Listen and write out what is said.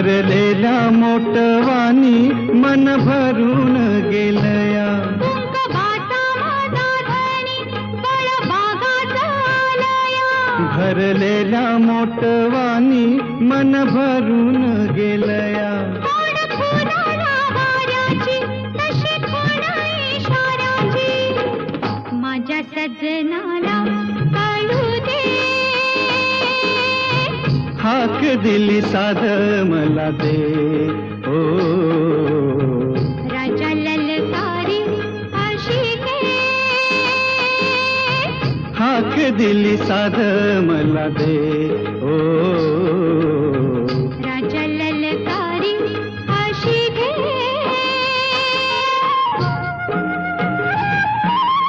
भरलेल्या मोटवानी मन भरून गेलया. भरलेल्या मोटवानी मन भरून गेलया. माझ्या सजनाला कळू दे. हाक दिली साध मला दे. ओ राजा ललकारी आशिके. हाक दिली साध मला दे. ओ